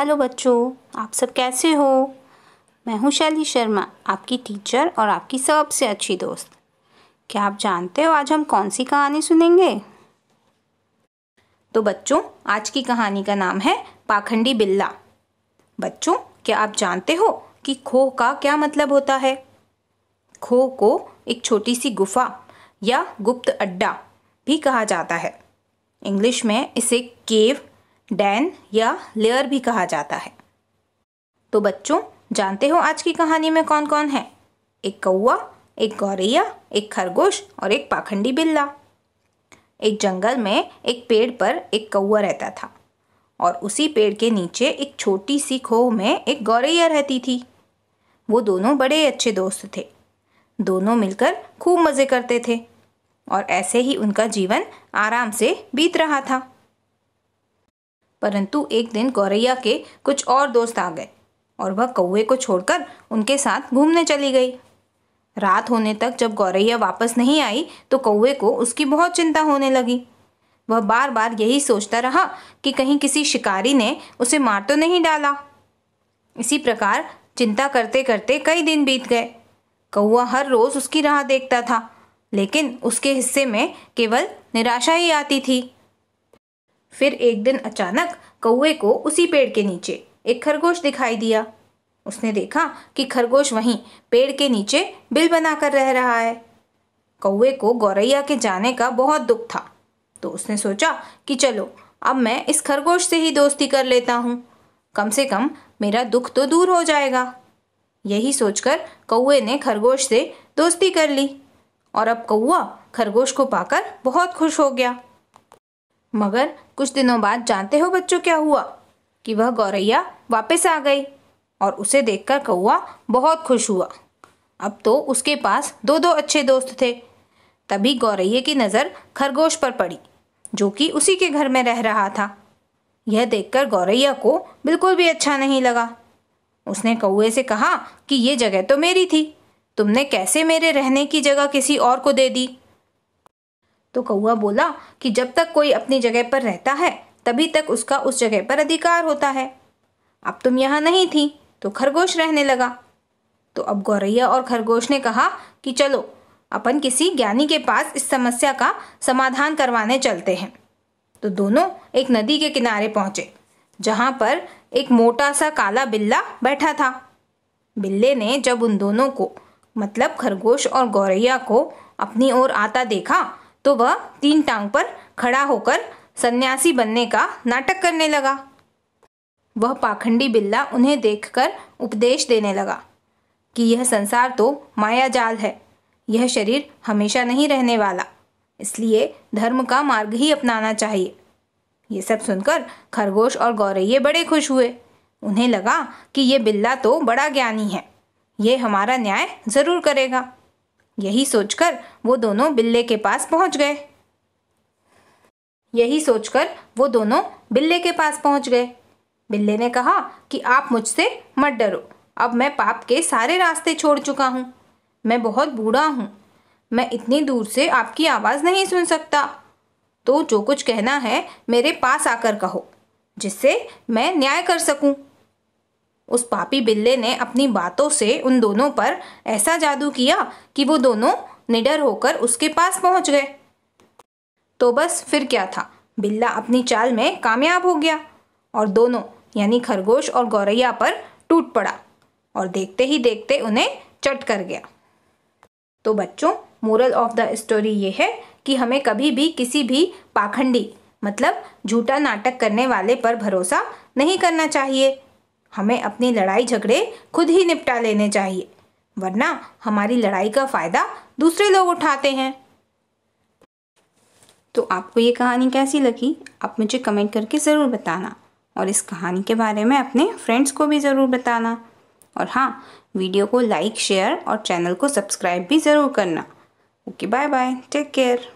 Hello बच्चों, आप सब कैसे हो। मैं हूँ शैली शर्मा, आपकी टीचर और आपकी सबसे अच्छी दोस्त। क्या आप जानते हो आज हम कौन सी कहानी सुनेंगे? तो बच्चों, आज की कहानी का नाम है पाखंडी बिल्ला। बच्चों, क्या आप जानते हो कि खो का क्या मतलब होता है? खो को एक छोटी सी गुफा या गुप्त अड्डा भी कहा जाता है। इंग्लिश में इसे केव, डैन या लेयर भी कहा जाता है। तो बच्चों, जानते हो आज की कहानी में कौन कौन है? एक कौवा, एक गौरैया, एक खरगोश और एक पाखंडी बिल्ला। एक जंगल में एक पेड़ पर एक कौवा रहता था और उसी पेड़ के नीचे एक छोटी सी खोह में एक गौरैया रहती थी। वो दोनों बड़े अच्छे दोस्त थे। दोनों मिलकर खूब मज़े करते थे और ऐसे ही उनका जीवन आराम से बीत रहा था। परंतु एक दिन गौरैया के कुछ और दोस्त आ गए और वह कौवे को छोड़कर उनके साथ घूमने चली गई। रात होने तक जब गौरैया वापस नहीं आई तो कौवे को उसकी बहुत चिंता होने लगी। वह बार बार यही सोचता रहा कि कहीं किसी शिकारी ने उसे मार तो नहीं डाला। इसी प्रकार चिंता करते करते कई दिन बीत गए। कौवा हर रोज उसकी राह देखता था, लेकिन उसके हिस्से में केवल निराशा ही आती थी। फिर एक दिन अचानक कौवे को उसी पेड़ के नीचे एक खरगोश दिखाई दिया। उसने देखा कि खरगोश वहीं पेड़ के नीचे बिल बनाकर रह रहा है। कौवे को गौरैया के जाने का बहुत दुख था, तो उसने सोचा कि चलो अब मैं इस खरगोश से ही दोस्ती कर लेता हूँ। कम से कम मेरा दुख तो दूर हो जाएगा। यही सोचकर कौवे ने खरगोश से दोस्ती कर ली और अब कौवा खरगोश को पाकर बहुत खुश हो गया। मगर कुछ दिनों बाद जानते हो बच्चों क्या हुआ? कि वह गौरैया वापस आ गई और उसे देखकर कौवा बहुत खुश हुआ। अब तो उसके पास दो दो अच्छे दोस्त थे। तभी गौरैया की नज़र खरगोश पर पड़ी, जो कि उसी के घर में रह रहा था। यह देखकर गौरैया को बिल्कुल भी अच्छा नहीं लगा। उसने कौवे से कहा कि ये जगह तो मेरी थी, तुमने कैसे मेरे रहने की जगह किसी और को दे दी? तो कौवा बोला कि जब तक कोई अपनी जगह पर रहता है तभी तक उसका उस जगह पर अधिकार होता है। अब तुम यहाँ नहीं थी तो खरगोश रहने लगा। तो अब गौरैया और खरगोश ने कहा कि चलो अपन किसी ज्ञानी के पास इस समस्या का समाधान करवाने चलते हैं। तो दोनों एक नदी के किनारे पहुंचे, जहां पर एक मोटा सा काला बिल्ला बैठा था। बिल्ले ने जब उन दोनों को, मतलब खरगोश और गौरैया को, अपनी ओर आता देखा तो वह 3 टांग पर खड़ा होकर सन्यासी बनने का नाटक करने लगा। वह पाखंडी बिल्ला उन्हें देखकर उपदेश देने लगा कि यह संसार तो माया जाल है, यह शरीर हमेशा नहीं रहने वाला, इसलिए धर्म का मार्ग ही अपनाना चाहिए। ये सब सुनकर खरगोश और गौरैया बड़े खुश हुए। उन्हें लगा कि ये बिल्ला तो बड़ा ज्ञानी है, ये हमारा न्याय जरूर करेगा। यही सोचकर वो दोनों बिल्ले के पास पहुंच गए। बिल्ले ने कहा कि आप मुझसे मत डरो, अब मैं पाप के सारे रास्ते छोड़ चुका हूँ। मैं बहुत बूढ़ा हूँ, मैं इतनी दूर से आपकी आवाज़ नहीं सुन सकता। तो जो कुछ कहना है मेरे पास आकर कहो, जिससे मैं न्याय कर सकूं। उस पापी बिल्ले ने अपनी बातों से उन दोनों पर ऐसा जादू किया कि वो दोनों निडर होकर उसके पास पहुंच गए। तो बस फिर क्या था, बिल्ला अपनी चाल में कामयाब हो गया और दोनों यानी खरगोश और गौरैया पर टूट पड़ा और देखते ही देखते उन्हें चट कर गया। तो बच्चों, मोरल ऑफ द स्टोरी ये है कि हमें कभी भी किसी भी पाखंडी, मतलब झूठा नाटक करने वाले पर भरोसा नहीं करना चाहिए। हमें अपनी लड़ाई झगड़े खुद ही निपटा लेने चाहिए, वरना हमारी लड़ाई का फ़ायदा दूसरे लोग उठाते हैं। तो आपको ये कहानी कैसी लगी, आप मुझे कमेंट करके ज़रूर बताना और इस कहानी के बारे में अपने फ्रेंड्स को भी ज़रूर बताना। और हाँ, वीडियो को लाइक, शेयर और चैनल को सब्सक्राइब भी ज़रूर करना। Okay, bye bye, take care.